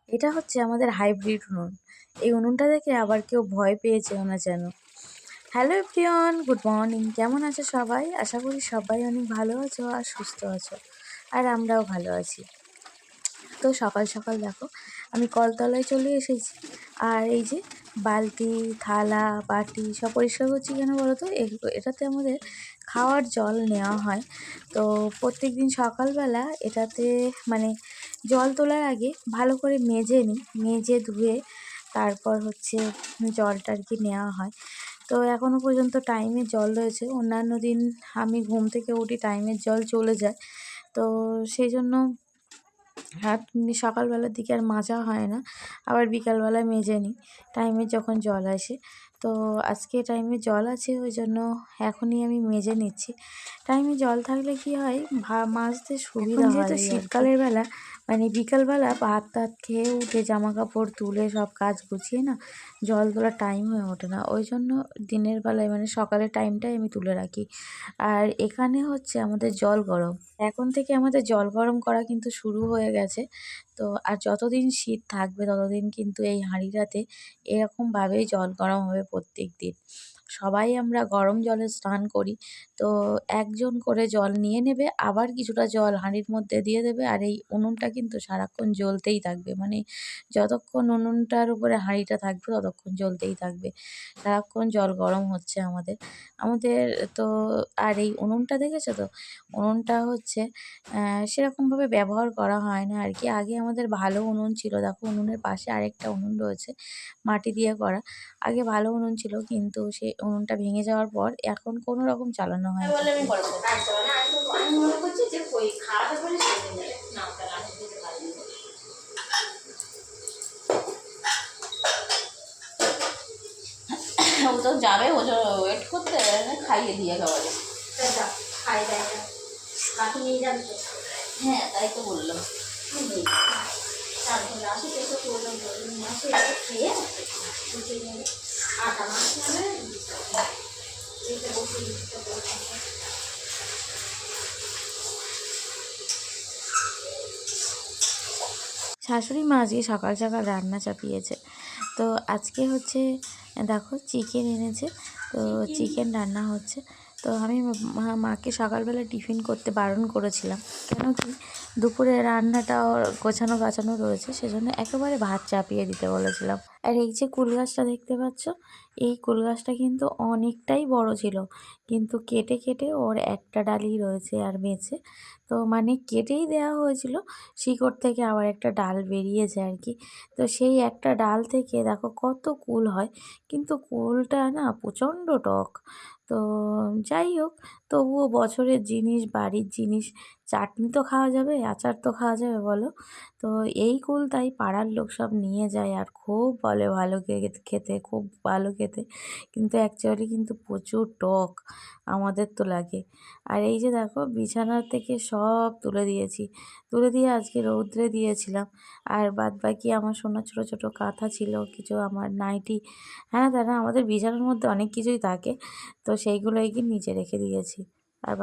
এটা হচ্ছে আমাদের হাইব্রিড উনুন। এই উনুনটা দেখে আবার কেউ ভয় পেয়েছেও না যেন। Hello everyone, good morning. কেমন আছো সবাই? আশা করি সবাই অনেক ভালো আছো আর সুস্থ আছো, আর আমরাও ভালো আছি। তো সকাল সকাল দেখো আমি কলতলায় চলে এসেছি, আর এই যে বালতি, থালা, বাটি সব পরিষ্কার করছি। কেন বলো তো? এটাতে আমাদের খাওয়ার জল নেওয়া হয়। তো প্রত্যেক দিন সকালবেলা এটাতে মানে জল তোলার আগে ভালো করে মেজে নিই, মেজে ধুয়ে তারপর হচ্ছে জলটা আর কি নেওয়া হয়। তো এখনও পর্যন্ত টাইমের জল রয়েছে। অন্যান্য দিন আমি ঘুম থেকে উঠি টাইমের জল চলে যায়, তো সেই জন্য হাত সকালবেলার দিকে আর মাজা হয় না, আবার বিকালবেলায় মেজে নিই টাইমের যখন জল আসে। তো আজকে টাইমে জল আছে, ওই জন্য এখনই আমি মেজে নিচ্ছি। টাইমে জল থাকলে কি হয়, মাজতে সুবিধা হয়। যেহেতু শীতকালের বেলা মানে বিকালবেলা ভাত টাত খেয়ে উঠে জামা কাপড় তুলে সব কাজ গুছিয়ে না জল তোলার টাইম হয়ে ওঠে না, ওই জন্য দিনের বেলায় মানে সকালের টাইমটাই আমি তুলে রাখি। আর এখানে হচ্ছে আমাদের জল গরম, এখন থেকে আমাদের জল গরম করা কিন্তু শুরু হয়ে গেছে। তো আর যতদিন শীত থাকবে ততদিন কিন্তু এই হাঁড়িটাতে এরকমভাবেই জল গরম হবে প্রত্যেক দিন। সবাই আমরা গরম জলে স্নান করি। তো একজন করে জল নিয়ে নেবে, আবার কিছুটা জল হাঁড়ির মধ্যে দিয়ে দেবে, আর এই উনুনটা কিন্তু সারাক্ষণ জ্বলতেই থাকবে। মানে যতক্ষণ উনুনটার উপরে হাঁড়িটা থাকবে ততক্ষণ জ্বলতেই থাকবে, সারাক্ষণ জল গরম হচ্ছে আমাদের আমাদের তো। আর এই উনুনটা দেখেছো তো? উনুনটা হচ্ছে সেরকমভাবে ব্যবহার করা হয় না আর কি। আগে আমাদের ভালো উনুন ছিল, দেখো উনুনের পাশে আরেকটা উনুন রয়েছে মাটি দিয়ে করা। আগে ভালো উনুন ছিল, কিন্তু সেই উনুনটা ভেঙে যাওয়ার পর এখন কোনো রকম চালানো হয় না। ও তো যাবে, ও ওয়েট করতে খাইয়ে দিয়ে খাবারে খাই দেয় না, কাকে নিয়ে যাবে তো? হ্যাঁ তাই তো বললাম। তারপরে আসি তো প্রয়োজন মাসে খেয়ে আটা মাছ নেবে এইটা বসে শাশুড়ি মা আজকে সকাল সকাল রান্না চাপিয়েছে। তো আজকে হচ্ছে দেখো চিকেন এনেছে, তো চিকেন রান্না হচ্ছে। তো আমি মাকে সকালবেলা টিফিন করতে বারণ করেছিলাম, কেন কি দুপুরে রান্নাটাও গোছানো গাছানো রয়েছে, সেজন্য একেবারে ভাত চাপিয়ে দিতে বলেছিলাম। আর এই যে কুল গাছটা দেখতে পাচ্ছ, এই কুল গাছটা কিন্তু অনেকটাই বড় ছিল, কিন্তু কেটে কেটে ওর একটা ডালই রয়েছে আর বেঁচে। তো মানে কেটেই দেওয়া হয়েছিল, শিকড় থেকে আবার একটা ডাল বেরিয়েছে আর কি। তো সেই একটা ডাল থেকে দেখো কত কুল হয়, কিন্তু কুলটা না প্রচণ্ড টক। তো যাই হোক, তবুও বছরের জিনিস, বাড়ির জিনিস, চাটনি তো খাওয়া যাবে, আচার তো খাওয়া যাবে বলো। তো এই কুল তাই পাড়ার লোক সব নিয়ে যায়, আর খুব বলে ভালো খেতে, খুব ভালো খেতে, কিন্তু অ্যাকচুয়ালি কিন্তু প্রচুর টক আমাদের তো লাগে। আর এই যে দেখো বিছানার থেকে সব তুলে দিয়েছি, তুলে দিয়ে আজকে রৌদ্রে দিয়েছিলাম। আর বাদ বাকি আমার সোনার ছোটো ছোটো কাঁথা ছিল, কিছু আমার নাইটি, হ্যাঁ দাদা আমাদের বিছানার মধ্যে অনেক কিছুই থাকে, তো সেইগুলোই কি নিচে রেখে দিয়েছি। আর